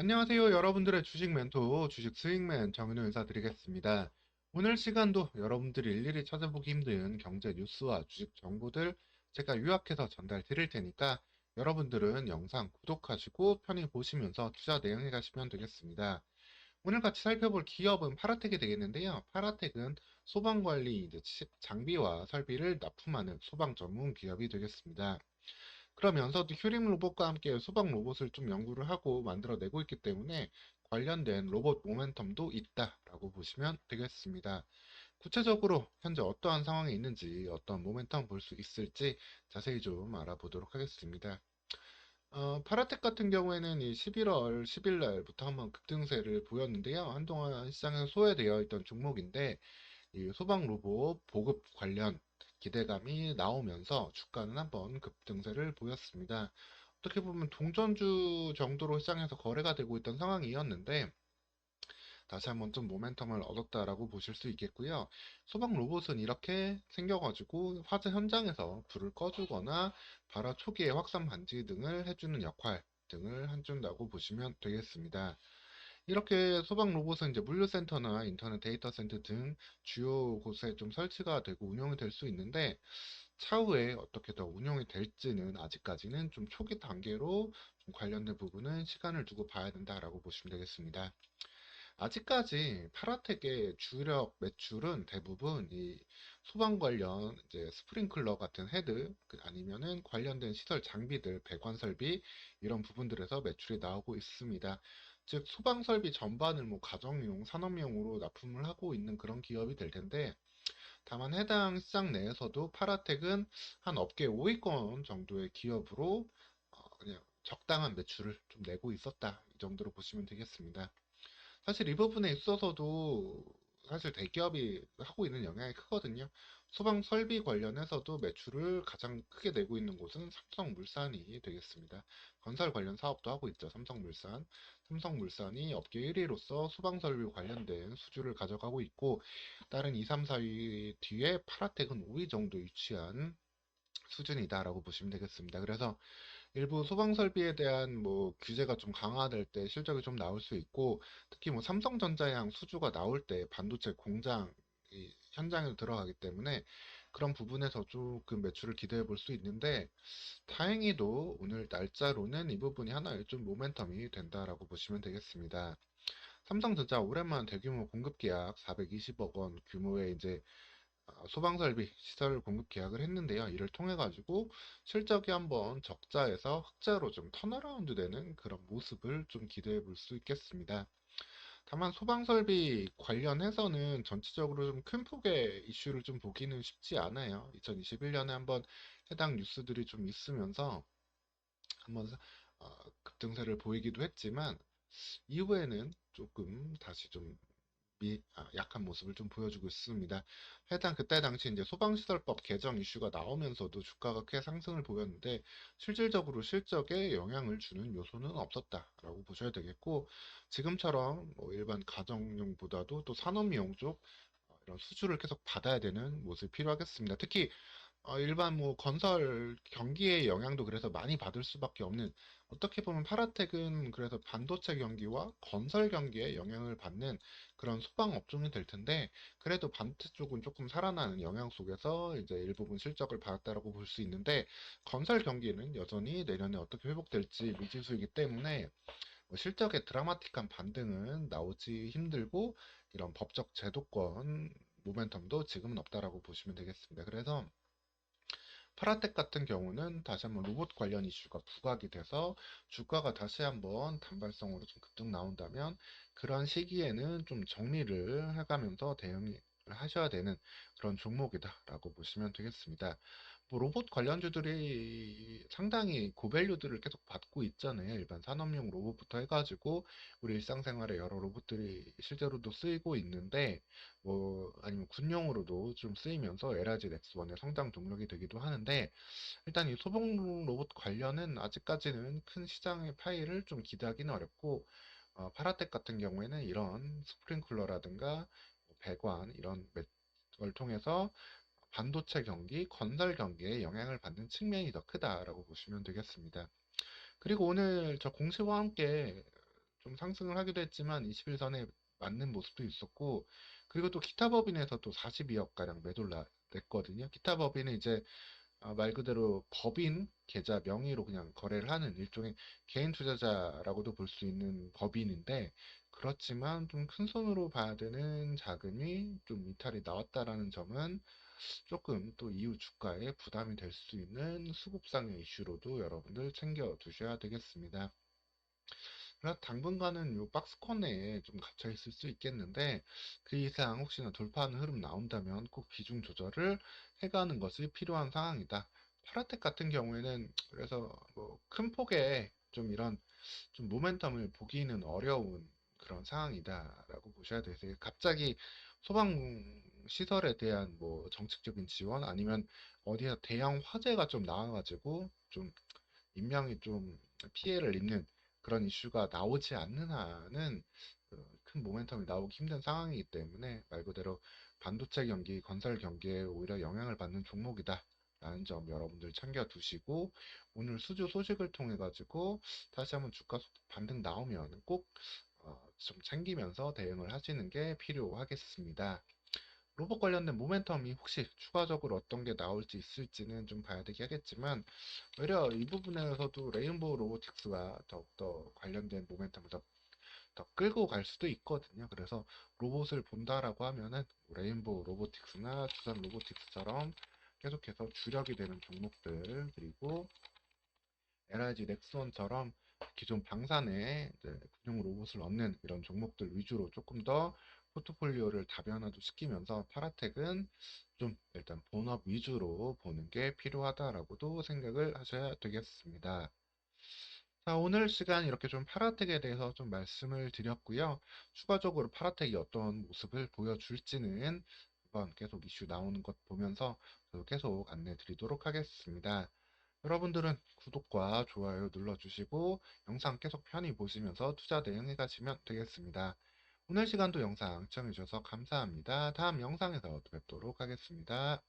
안녕하세요. 여러분들의 주식 멘토, 주식 스윙맨 정은호 인사드리겠습니다. 오늘 시간도 여러분들이 일일이 찾아보기 힘든 경제 뉴스와 주식 정보들 제가 요약해서 전달 드릴 테니까 여러분들은 영상 구독하시고 편히 보시면서 투자 내용에 가시면 되겠습니다. 오늘 같이 살펴볼 기업은 파라텍이 되겠는데요. 파라텍은 소방관리 이제 장비와 설비를 납품하는 소방 전문 기업이 되겠습니다. 그러면서도 휴림 로봇과 함께 소방 로봇을 좀 연구를 하고 만들어내고 있기 때문에 관련된 로봇 모멘텀도 있다라고 보시면 되겠습니다. 구체적으로 현재 어떠한 상황에 있는지 어떤 모멘텀 볼 수 있을지 자세히 좀 알아보도록 하겠습니다. 파라텍 같은 경우에는 이 11월 10일 날부터 한번 급등세를 보였는데요. 한동안 시장에 소외되어 있던 종목인데 이 소방 로봇 보급 관련 기대감이 나오면서 주가는 한번 급등세를 보였습니다. 어떻게 보면 동전주 정도로 시장에서 거래가 되고 있던 상황이었는데 다시 한번 좀 모멘텀을 얻었다라고 보실 수 있겠고요. 소방 로봇은 이렇게 생겨가지고 화재 현장에서 불을 꺼주거나 발화 초기에 확산 반지 등을 해주는 역할 등을 해준다고 보시면 되겠습니다. 이렇게 소방 로봇은 이제 물류센터나 인터넷 데이터 센터 등 주요 곳에 좀 설치가 되고 운영이 될 수 있는데 차후에 어떻게 더 운영이 될지는 아직까지는 좀 초기 단계로 좀 관련된 부분은 시간을 두고 봐야 된다라고 보시면 되겠습니다. 아직까지 파라텍의 주력 매출은 대부분 이 소방 관련 이제 스프링클러 같은 헤드 아니면은 관련된 시설 장비들, 배관 설비 이런 부분들에서 매출이 나오고 있습니다. 즉 소방 설비 전반을 뭐 가정용, 산업용으로 납품을 하고 있는 그런 기업이 될 텐데 다만 해당 시장 내에서도 파라텍은 한 업계 5위권 정도의 기업으로 그냥 적당한 매출을 좀 내고 있었다. 이 정도로 보시면 되겠습니다. 사실 이 부분에 있어서도 사실 대기업이 하고 있는 영향이 크거든요. 소방 설비 관련해서도 매출을 가장 크게 내고 있는 곳은 삼성물산이 되겠습니다. 건설 관련 사업도 하고 있죠. 삼성물산. 삼성물산이 업계 1위로서 소방 설비 관련된 수주를 가져가고 있고 다른 2, 3, 4위 뒤에 파라텍은 5위 정도 위치한 수준이다라고 보시면 되겠습니다. 그래서 일부 소방 설비에 대한 뭐 규제가 좀 강화될 때 실적이 좀 나올 수 있고 특히 뭐 삼성전자양 수주가 나올 때 반도체 공장 이 현장에 들어가기 때문에 그런 부분에서 조금 매출을 기대해 볼 수 있는데 다행히도 오늘 날짜로는 이 부분이 하나의 좀 모멘텀이 된다라고 보시면 되겠습니다. 삼성전자 오랜만 대규모 공급 계약 420억 원 규모의 이제 소방설비 시설 공급 계약을 했는데요. 이를 통해 가지고 실적이 한번 적자에서 흑자로 좀 턴어라운드 되는 그런 모습을 좀 기대해 볼 수 있겠습니다. 다만 소방설비 관련해서는 전체적으로 좀 큰 폭의 이슈를 좀 보기는 쉽지 않아요. 2021년에 한번 해당 뉴스들이 좀 있으면서 한번 급등세를 보이기도 했지만 이후에는 조금 다시 좀 약한 모습을 좀 보여주고 있습니다. 해당 그때 당시 이제 소방시설법 개정 이슈가 나오면서도 주가가 꽤 상승을 보였는데 실질적으로 실적에 영향을 주는 요소는 없었다라고 보셔야 되겠고 지금처럼 뭐 일반 가정용보다도 또 산업용 쪽 이런 수주를 계속 받아야 되는 모습이 필요하겠습니다. 특히 일반 뭐 건설 경기의 영향도 그래서 많이 받을 수밖에 없는 어떻게 보면 파라텍은 그래서 반도체 경기와 건설 경기에 영향을 받는 그런 소방 업종이 될 텐데 그래도 반도체 쪽은 조금 살아나는 영향 속에서 이제 일부분 실적을 받았다라고 볼 수 있는데 건설 경기는 여전히 내년에 어떻게 회복될지 미지수이기 때문에 뭐 실적의 드라마틱한 반등은 나오지 힘들고 이런 법적 제도권 모멘텀도 지금은 없다라고 보시면 되겠습니다. 그래서 파라텍 같은 경우는 다시 한번 로봇 관련 이슈가 부각이 돼서 주가가 다시 한번 단발성으로 좀 급등 나온다면 그런 시기에는 좀 정리를 해가면서 대응을 하셔야 되는 그런 종목이다라고 보시면 되겠습니다. 뭐 로봇 관련주들이 상당히 고밸류들을 계속 받고 있잖아요. 일반 산업용 로봇부터 해가지고 우리 일상생활에 여러 로봇들이 실제로도 쓰이고 있는데 뭐 아니면 군용으로도 좀 쓰이면서 LRG 넥스원의 성장 동력이 되기도 하는데 일단 이 소봉 로봇 관련은 아직까지는 큰 시장의 파이를 좀 기대하기는 어렵고 파라텍 같은 경우에는 이런 스프링클러라든가 뭐 배관 이런 걸 통해서 반도체 경기, 건설 경기에 영향을 받는 측면이 더 크다라고 보시면 되겠습니다. 그리고 오늘 저 공시와 함께 좀 상승을 하기도 했지만 21선에 맞는 모습도 있었고, 그리고 또 기타 법인에서 또 42억 가량 매도를 냈거든요. 기타 법인은 이제 말 그대로 법인 계좌 명의로 그냥 거래를 하는 일종의 개인 투자자라고도 볼 수 있는 법인인데, 그렇지만 좀 큰 손으로 봐야 되는 자금이 좀 이탈이 나왔다라는 점은 조금 또 이후 주가에 부담이 될 수 있는 수급상의 이슈로도 여러분들 챙겨 두셔야 되겠습니다. 그래서 당분간은 요 박스권 내에 좀 갇혀 있을 수 있겠는데, 그 이상 혹시나 돌파하는 흐름 나온다면 꼭 비중 조절을 해가는 것이 필요한 상황이다. 파라텍 같은 경우에는 그래서 뭐 큰 폭의 좀 이런 좀 모멘텀을 보기는 어려운 그런 상황이다라고 보셔야 되세요. 갑자기 소방 시설에 대한 뭐 정책적인 지원 아니면 어디서 대형 화재가 좀 나와가지고 좀 인명이 좀 피해를 입는 그런 이슈가 나오지 않는 한은 큰 모멘텀이 나오기 힘든 상황이기 때문에 말 그대로 반도체 경기, 건설 경기에 오히려 영향을 받는 종목이다. 라는 점 여러분들 챙겨 두시고, 오늘 수주 소식을 통해 가지고 다시 한번 주가 반등 나오면 꼭 좀 챙기면서 대응을 하시는 게 필요하겠습니다. 로봇 관련된 모멘텀이 혹시 추가적으로 어떤 게 나올지 있을지는 좀 봐야 되긴 하겠지만, 오히려 이 부분에서도 레인보우 로보틱스가 더욱더 관련된 모멘텀을 더 끌고 갈 수도 있거든요. 그래서 로봇을 본다라고 하면은 레인보우 로보틱스나 두산 로보틱스처럼 계속해서 주력이 되는 종목들, 그리고 LIG 넥스원처럼 기존 방산에 이제 군용 로봇을 얻는 이런 종목들 위주로 조금 더 포트폴리오를 다변화도 시키면서 파라텍은 좀 일단 본업 위주로 보는 게 필요하다라고도 생각을 하셔야 되겠습니다. 자, 오늘 시간 이렇게 좀 파라텍에 대해서 좀 말씀을 드렸고요. 추가적으로 파라텍이 어떤 모습을 보여줄지는 이번 계속 이슈 나오는 것 보면서 저도 계속 안내 드리도록 하겠습니다. 여러분들은 구독과 좋아요 눌러주시고 영상 계속 편히 보시면서 투자 대응해 가시면 되겠습니다. 오늘 시간도 영상 시청해주셔서 감사합니다. 다음 영상에서 또 뵙도록 하겠습니다.